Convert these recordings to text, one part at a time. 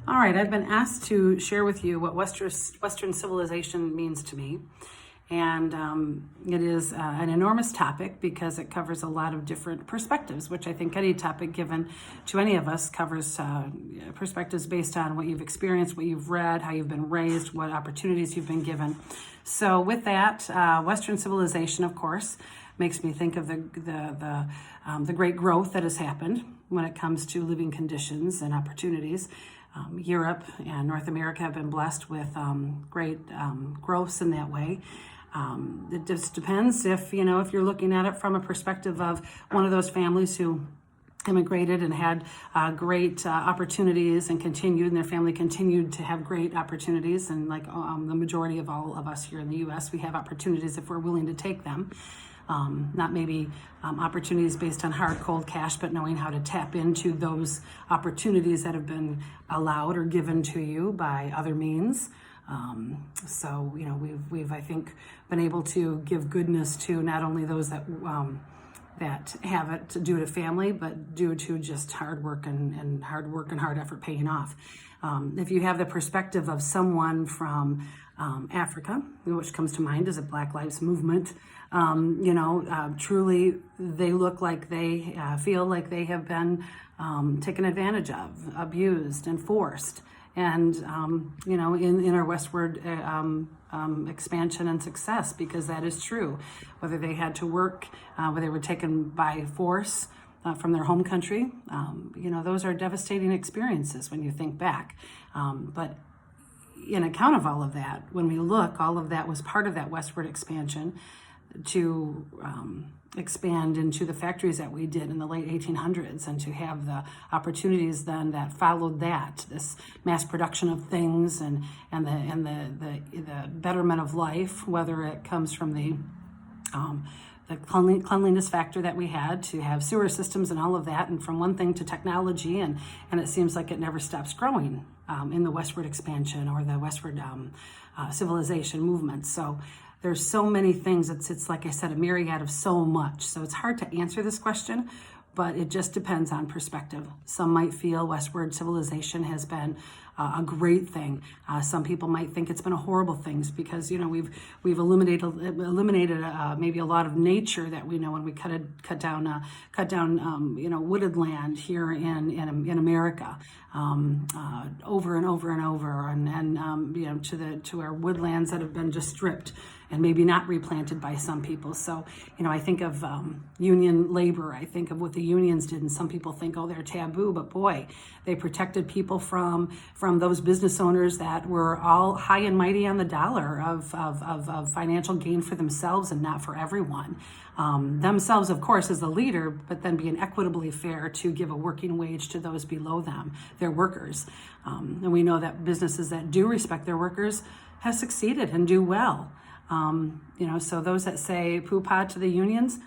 All right, I've been asked to share with you what Western civilization means to me. And it is an enormous topic because it covers a lot of different perspectives, which I think any topic given to any of us covers perspectives based on what you've experienced, what you've read, how you've been raised, what opportunities you've been given. So with that, Western civilization, of course, makes me think of the great growth that has happened when it comes to living conditions and opportunities. Europe and North America have been blessed with great growths in that way. It just depends if you're looking at it from a perspective of one of those families who immigrated and had great opportunities and their family continued to have great opportunities. And like the majority of all of us here in the U.S., we have opportunities if we're willing to take them. Not maybe opportunities based on hard, cold cash, but knowing how to tap into those opportunities that have been allowed or given to you by other means. So we've I think been able to give goodness to not only those that have it due to family, but due to just hard work and hard effort paying off. If you have the perspective of someone from Africa, which comes to mind as a Black Lives Movement, truly they look like they feel like they have been taken advantage of, abused, and forced. And, in our westward expansion and success, because that is true. Whether they had to work, whether they were taken by force from their home country, those are devastating experiences when you think back. But in account of all of that, when we look, all of that was part of that westward expansion to expand into the factories that we did in the late 1800s, and to have the opportunities then that followed that, this mass production of things and the betterment of life, whether it comes from the cleanliness factor that we had to have sewer systems and all of that, and from one thing to technology, and it seems like it never stops growing in the westward expansion or the westward civilization movement. So there's so many things. It's like I said, a myriad of so much. So it's hard to answer this question, but it just depends on perspective. Some might feel westward civilization has been a great thing. Some people might think it's been a horrible thing because we've eliminated maybe a lot of nature that we know when we cut down wooded land here in America over and over and over, and to our woodlands that have been just stripped and maybe not replanted by some people. So, I think of union labor. I think of what the unions did, and some people think, oh, they're taboo, but boy, they protected people from those business owners that were all high and mighty on the dollar of financial gain for themselves and not for everyone. Themselves, of course, as the leader, but then being equitably fair to give a working wage to those below them, their workers. And we know that businesses that do respect their workers have succeeded and do well. So those that say poo-pah to the unions,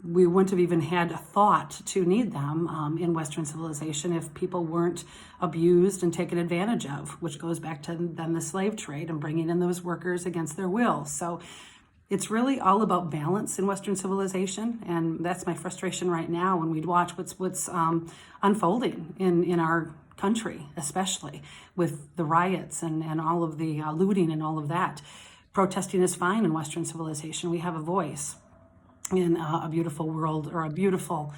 we wouldn't have even had a thought to need them in Western civilization if people weren't abused and taken advantage of, which goes back to then the slave trade and bringing in those workers against their will. So it's really all about balance in Western civilization, and that's my frustration right now when we watch what's unfolding in our country, especially with the riots and all of the looting and all of that. Protesting is fine in Western civilization. We have a voice in a beautiful world, or a beautiful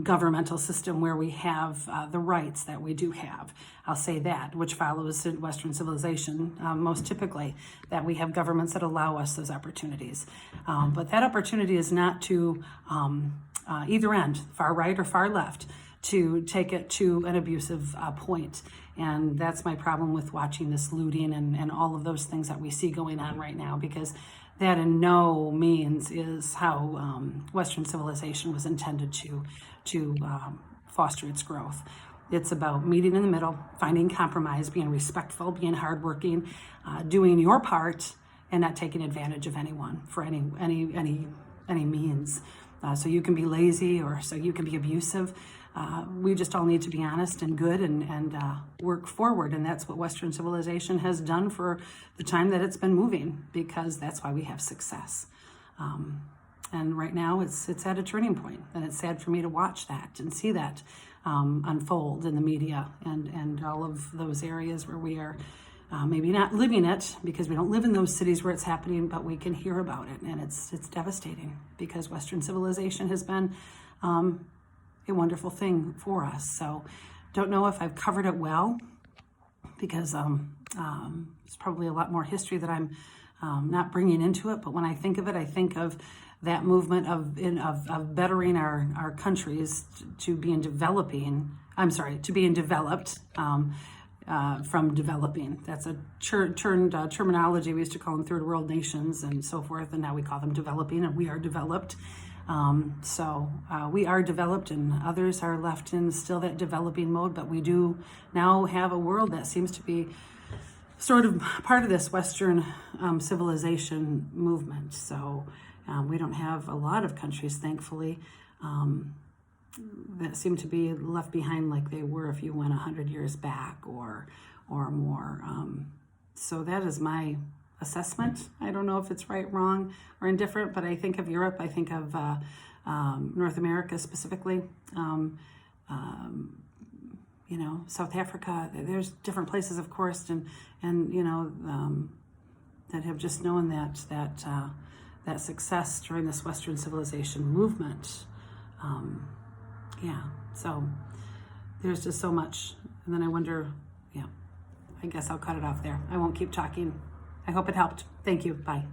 governmental system where we have the rights that we do have. I'll say that, which follows in Western civilization most typically, that we have governments that allow us those opportunities. But that opportunity is not to either end, far right or far left, to take it to an abusive point. And that's my problem with watching this looting and all of those things that we see going on right now, because that in no means is how Western civilization was intended to foster its growth. It's about meeting in the middle, finding compromise, being respectful, being hardworking, doing your part, and not taking advantage of anyone for any means. So you can be lazy, or so you can be abusive. We just all need to be honest and good and work forward. And that's what Western civilization has done for the time that it's been moving, because that's why we have success. And right now it's at a turning point, and it's sad for me to watch that and see that. unfold in the media and all of those areas where we are maybe not living it because we don't live in those cities where it's happening, but we can hear about it, and it's devastating because Western civilization has been a wonderful thing for us. So don't know if I've covered it well because it's probably a lot more history that I'm not bringing into it. But when I think of it, I think of that movement of bettering our countries to being developing. To being developed from developing. That's a terminology. We used to call them third world nations and so forth, and now we call them developing, and we are developed. So we are developed, and others are left in still that developing mode. But we do now have a world that seems to be sort of part of this Western civilization movement. So we don't have a lot of countries, thankfully, that seem to be left behind like they were if you went 100 years back or more. So that is my assessment. I don't know if it's right, wrong, or indifferent, but I think of Europe, I think of North America specifically, South Africa. There's different places, of course, and that have just known that success during this Western civilization movement. So there's just so much. And then I wonder, I guess I'll cut it off there. I won't keep talking. I hope it helped. Thank you. Bye.